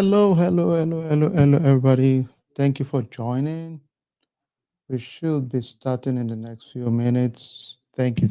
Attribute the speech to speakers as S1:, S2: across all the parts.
S1: Hello, everybody. Thank you for joining. We should be starting in the next few minutes. Thank you.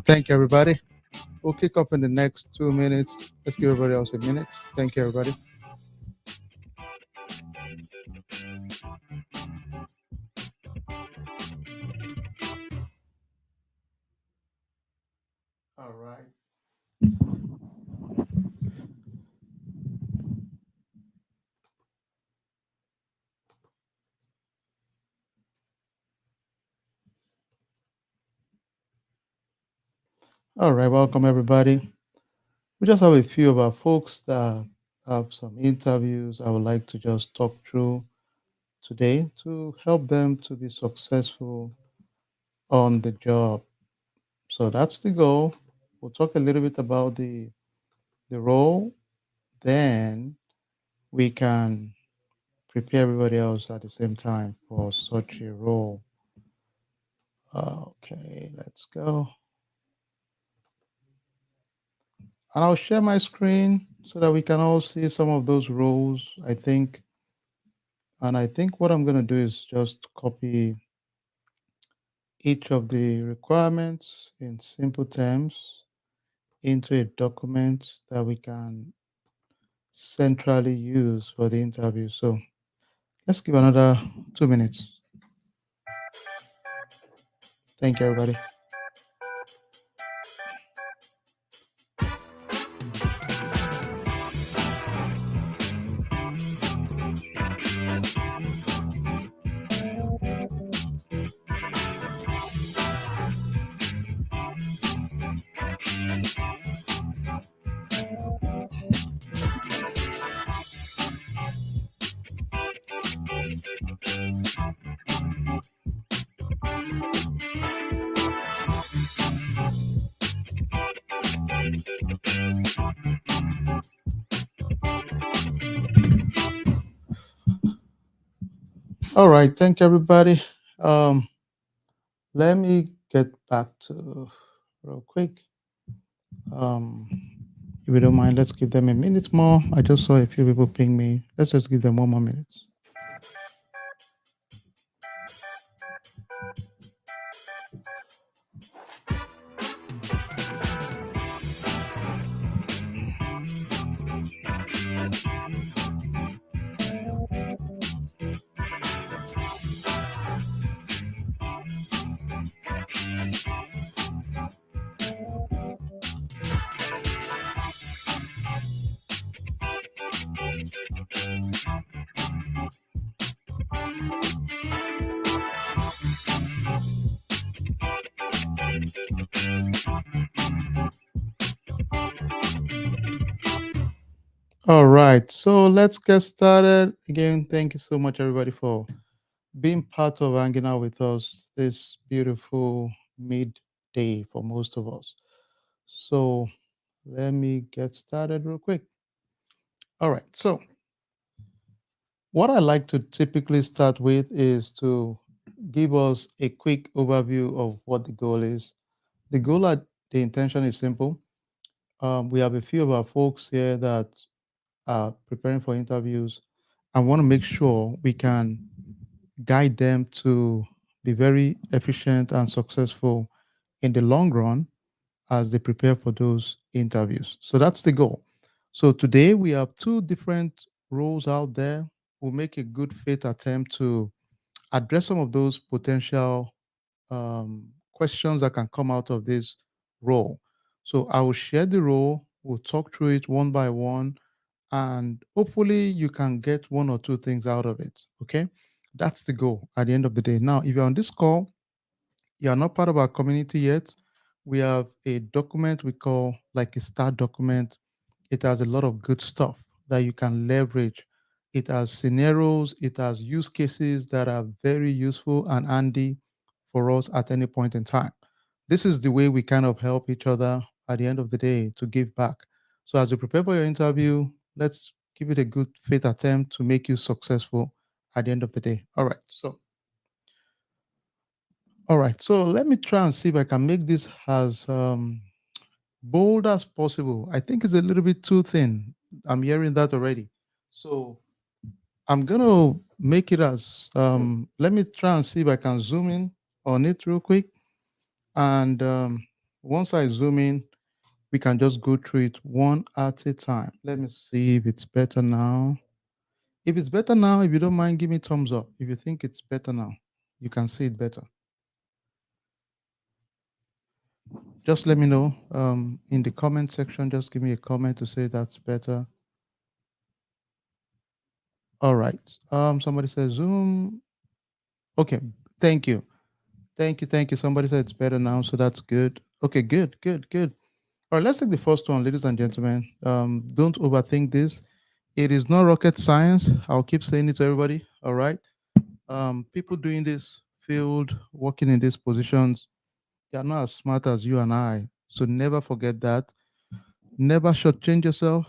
S1: Thank you, everybody. We'll kick off in the next 2 minutes. Let's give everybody else a minute. Thank you, everybody. All right. All right. Welcome, everybody. We just have a few of our folks that have some interviews I would like to just talk through today to help them to be successful on the job. So that's the goal. We'll talk a little bit about the role, then we can prepare everybody else at the same time for such a role. Okay, let's go. And I'll share my screen so that we can all see some of those roles, I think. And I think what I'm going to do is just copy each of the requirements in simple terms into a document that we can centrally use for the interview. So let's give another 2 minutes. Thank you, everybody. All right, thank you, everybody. Let me get back to real quick. If you don't mind, let's give them a minute more. I just saw a few people ping me. Let's just give them 1 more minute. All right, so let's get started. Again, thank you so much, everybody, for being part of hanging out with us this beautiful midday for most of us. So let me get started real quick. All right, so what I like to typically start with is to give us a quick overview of what the goal is. The goal, the intention is simple. We have a few of our folks here that are preparing for interviews, I want to make sure we can guide them to be very efficient and successful in the long run as they prepare for those interviews. So that's the goal. So today we have two different roles out there. We'll make a good faith attempt to address some of those potential questions that can come out of this role. So I will share the role, we'll talk through it one by one, and hopefully you can get one or two things out of it. Okay. That's the goal at the end of the day. Now, if you're on this call, you are not part of our community yet, we have a document we call like a start document. It has a lot of good stuff that you can leverage. It has scenarios, it has use cases that are very useful and handy for us at any point in time. This is the way we kind of help each other at the end of the day to give back. So as you prepare for your interview, let's give it a good faith attempt to make you successful at the end of the day. All right. So let me try and see if I can make this as bold as possible. I think it's a little bit too thin. I'm hearing that already. So I'm gonna make it as let me try and see if I can zoom in on it real quick. And once I zoom in, we can just go through it one at a time. Let me see if it's better now. If it's better now, if you don't mind, give me thumbs up. If you think it's better now, you can see it better. Just let me know in the comment section. Just give me a comment to say that's better. All right. Somebody says Zoom. Okay. Thank you. Thank you. Thank you. Somebody said it's better now, so that's good. Okay. Good. Good. Good. All right. Let's take the first one, ladies and gentlemen. Don't overthink this. It is not rocket science. I'll keep saying it to everybody. All right. People doing this field, working in these positions, they are not as smart as you and I. So never forget that. Never shortchange yourself.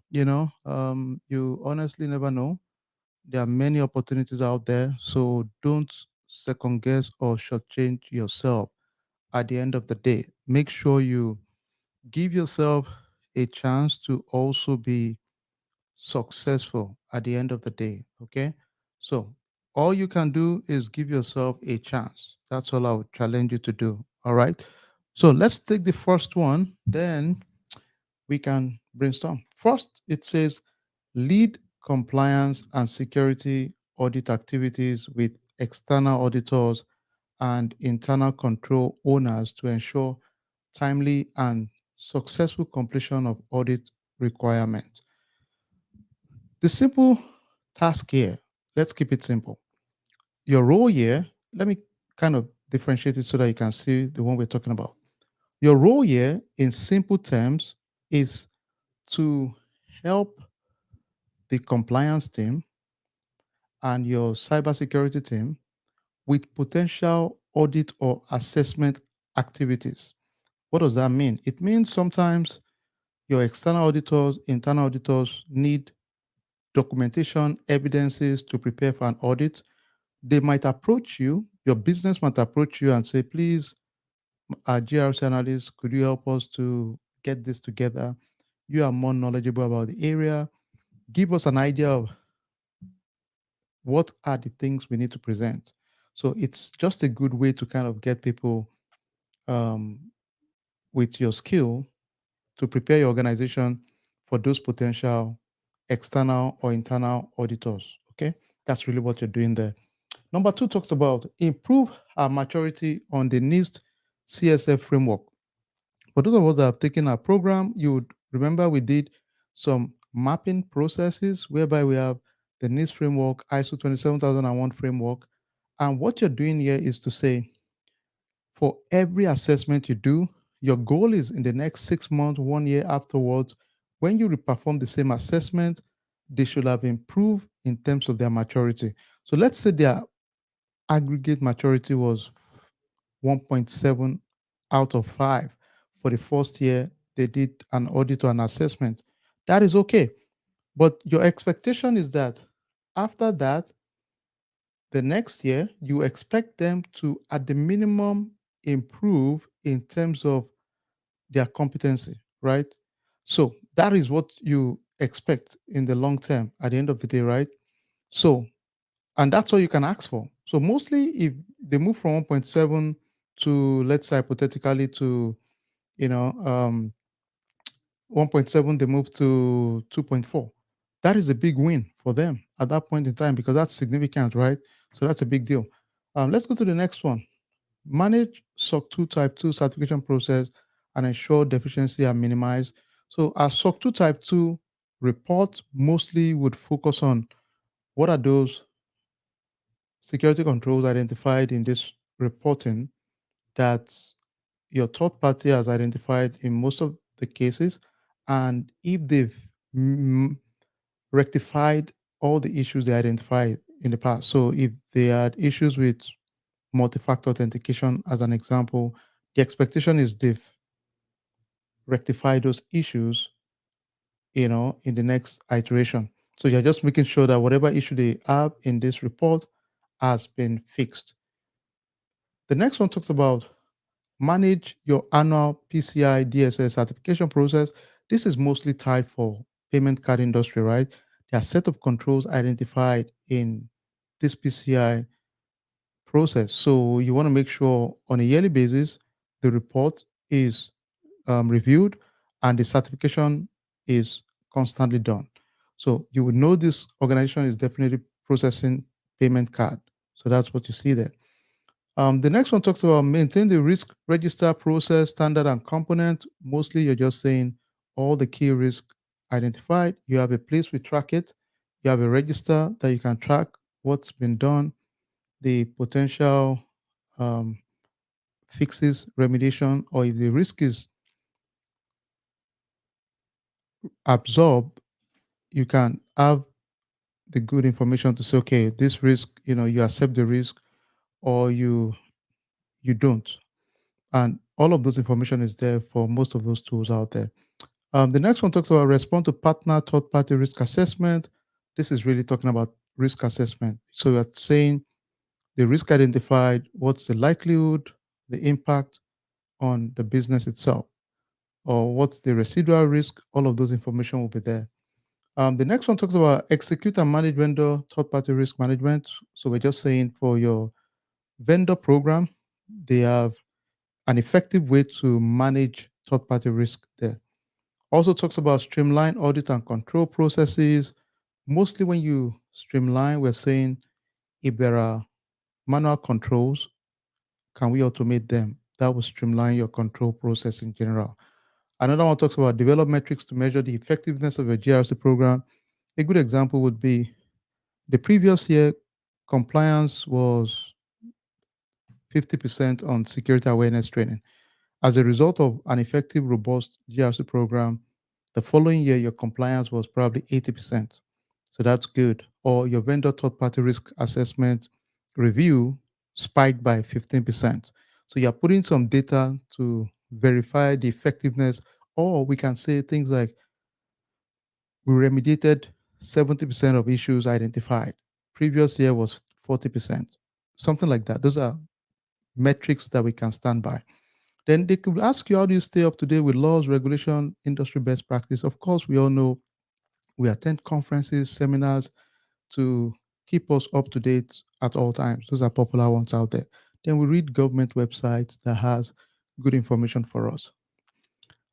S1: You honestly never know. There are many opportunities out there, so don't second guess or shortchange yourself at the end of the day. Make sure you give yourself a chance to also be successful at the end of the day. Okay. So all you can do is give yourself a chance. That's all I would challenge you to do. All right. So let's take the first one. Then we can brainstorm. First, it says lead compliance and security audit activities with external auditors and internal control owners to ensure timely and successful completion of audit requirements. The simple task here, let's keep it simple. Your role here, let me kind of differentiate it so that you can see the one we're talking about. Your role here, in simple terms, is to help the compliance team and your cybersecurity team with potential audit or assessment activities. What does that mean? It means sometimes your external auditors, internal auditors need documentation, evidences to prepare for an audit. They might approach you, your business might approach you and say, please, our GRC analyst, could you help us to get this together? You are more knowledgeable about the area. Give us an idea of what are the things we need to present. So it's just a good way to kind of get people um, with your skill to prepare your organization for those potential external or internal auditors. Okay, that's really what you're doing there. Number two talks about improve our maturity on the NIST CSF framework. For those of us that have taken our program, you would remember we did some mapping processes whereby we have the NIST framework, ISO 27001 framework. And what you're doing here is to say, for every assessment you do, your goal is in the next 6 months, 1 year afterwards, when you perform the same assessment, they should have improved in terms of their maturity. So let's say their aggregate maturity was 1.7 out of 5 for the first year they did an audit or an assessment. That is okay. But your expectation is that after that, the next year, you expect them to, at the minimum, improve in terms of their competency, right? So that is what you expect in the long term at the end of the day, right? So, and that's all you can ask for. So, mostly if they move from 1.7 to, let's say, hypothetically, to, you know, 1.7, they move to 2.4. That is a big win for them at that point in time because that's significant, right? So, that's a big deal. Let's go to the next one. Manage SOC 2 Type 2 certification process and ensure deficiency are minimized. So, our SOC 2 Type 2 report mostly would focus on what are those security controls identified in this reporting that your third party has identified in most of the cases, and if they've mm, rectified all the issues they identified in the past. So, if they had issues with multi-factor authentication, as an example, the expectation is they've rectified those issues, in the next iteration. So you're just making sure that whatever issue they have in this report has been fixed. The next one talks about manage your annual PCI DSS certification process. This is mostly tied for payment card industry, right? There are set of controls identified in this PCI process. So you want to make sure on a yearly basis the report is reviewed and the certification is constantly done. So you would know this organization is definitely processing payment card. So that's what you see there. The next one talks about maintain the risk register process, standard, and component. Mostly, you're just saying all the key risk identified. You have a place we track it. You have a register that you can track what's been done, the potential um, fixes, remediation, or if the risk is absorbed, you can have the good information to say, okay, this risk, you accept the risk or you don't. And all of those information is there for most of those tools out there. The next one talks about respond to partner third party risk assessment. This is really talking about risk assessment. So we're saying the risk identified, what's the likelihood, the impact on the business itself, or what's the residual risk. All of those information will be there. The next one talks about execute and manage vendor third party risk management. So we're just saying for your vendor program, they have an effective way to manage third party risk there. Also talks about streamline audit and control processes. Mostly when you streamline, we're saying if there are manual controls, can we automate them? That will streamline your control process in general. Another one talks about develop metrics to measure the effectiveness of your GRC program. A good example would be the previous year, compliance was 50% on security awareness training. As a result of an effective, robust GRC program, the following year, your compliance was probably 80%. So that's good. Or your vendor third party risk assessment review spiked by 15%. So you're putting some data to verify the effectiveness, or we can say things like we remediated 70% of issues identified. Previous year was 40%. Something like that. Those are metrics that we can stand by. Then they could ask you, how do you stay up to date with laws, regulation, industry best practice? Of course, we all know we attend conferences, seminars to keep us up to date at all times. Those are popular ones out there. Then we read government websites that has good information for us.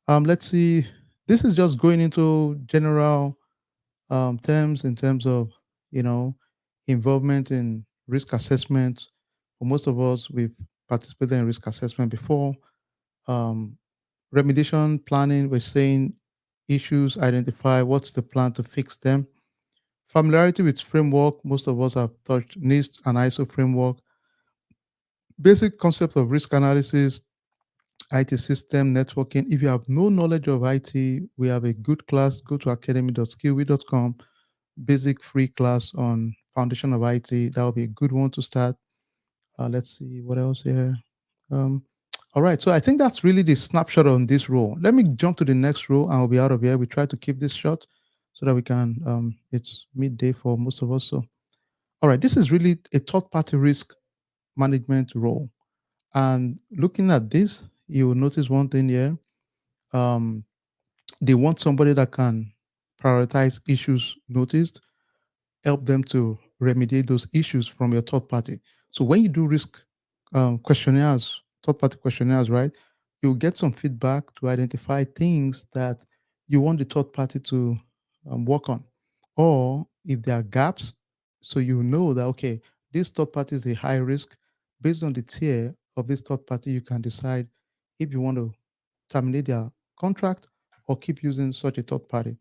S1: Let's see. This is just going into general terms in terms of you know involvement in risk assessment. For most of us, we've participated in risk assessment before. Um, Remediation planning, we're saying issues, identify what's the plan to fix them. Familiarity with framework, most of us have touched NIST and ISO framework. Basic concept of risk analysis, IT system, networking. If you have no knowledge of IT, we have a good class. Go to academy.skillweed.com. Basic free class on foundation of IT. That will be a good one to start. Let's see what else here. Um, all right, so I think that's really the snapshot on this row. Let me jump to the next row and I'll be out of here. We try to keep this short so that we can, it's midday for most of us. So, all right, this is really a third party risk management role. And looking at this, you will notice one thing here. Um, they want somebody that can prioritize issues noticed, help them to remediate those issues from your third party. So when you do risk questionnaires, third party questionnaires, right, you'll get some feedback to identify things that you want the third party to work on. Or if there are gaps, so you know that, okay, this third party is a high risk. Based on the tier of this third party, you can decide if you want to terminate their contract or keep using such a third party.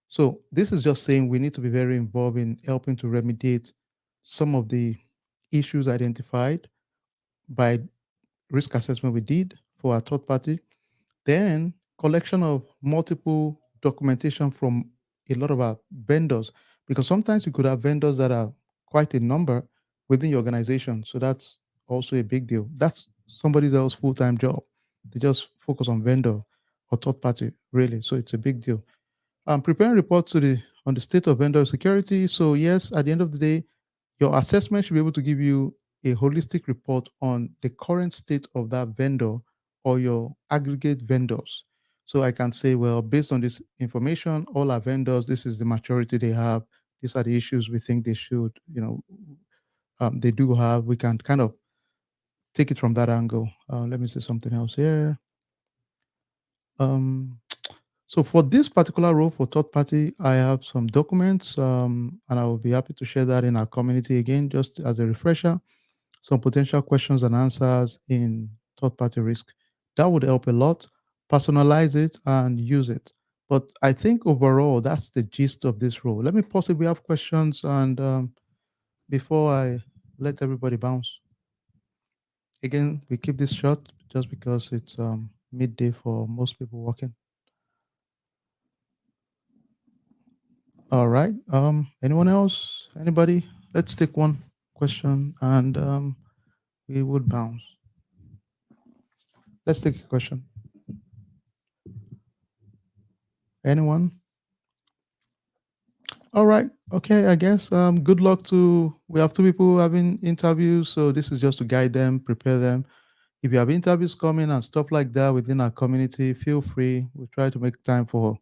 S1: So this is just saying we need to be very involved in helping to remediate some of the issues identified by risk assessment we did for our third party. Then collection of multiple documentation from a lot of our vendors, because sometimes you could have vendors that are quite a number within your organization. So that's also a big deal. That's somebody else's full-time job. They just focus on vendor or third party, really. So it's a big deal. Preparing reports to the on the state of vendor security. So yes, at the end of the day, your assessment should be able to give you a holistic report on the current state of that vendor or your aggregate vendors. So I can say, well, based on this information, all our vendors, this is the maturity they have. These are the issues we think they should, they do have. We can kind of take it from that angle. Let me say something else here. Um, So for this particular role for third party, I have some documents, and I will be happy to share that in our community again, just as a refresher. Some potential questions and answers in third party risk. That would help a lot. Personalize it and use it. But I think overall, that's the gist of this role. Let me pause if we have questions, and before I let everybody bounce. Again, we keep this short just because it's midday for most people working. All right. Anyone else? Anybody? Let's take one question and we would bounce. Let's take a question. Anyone? All right. Okay. I guess. Good luck to. We have two people having interviews, so this is just to guide them, prepare them. If you have interviews coming and stuff like that within our community, feel free. We try to make time for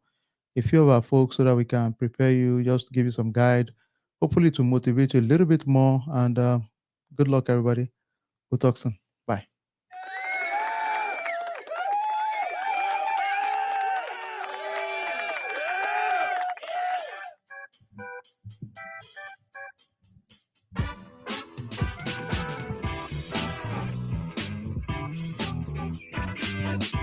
S1: a few of our folks so that we can prepare you, just to give you some guide, hopefully to motivate you a little bit more. And good luck, everybody. We'll talk soon.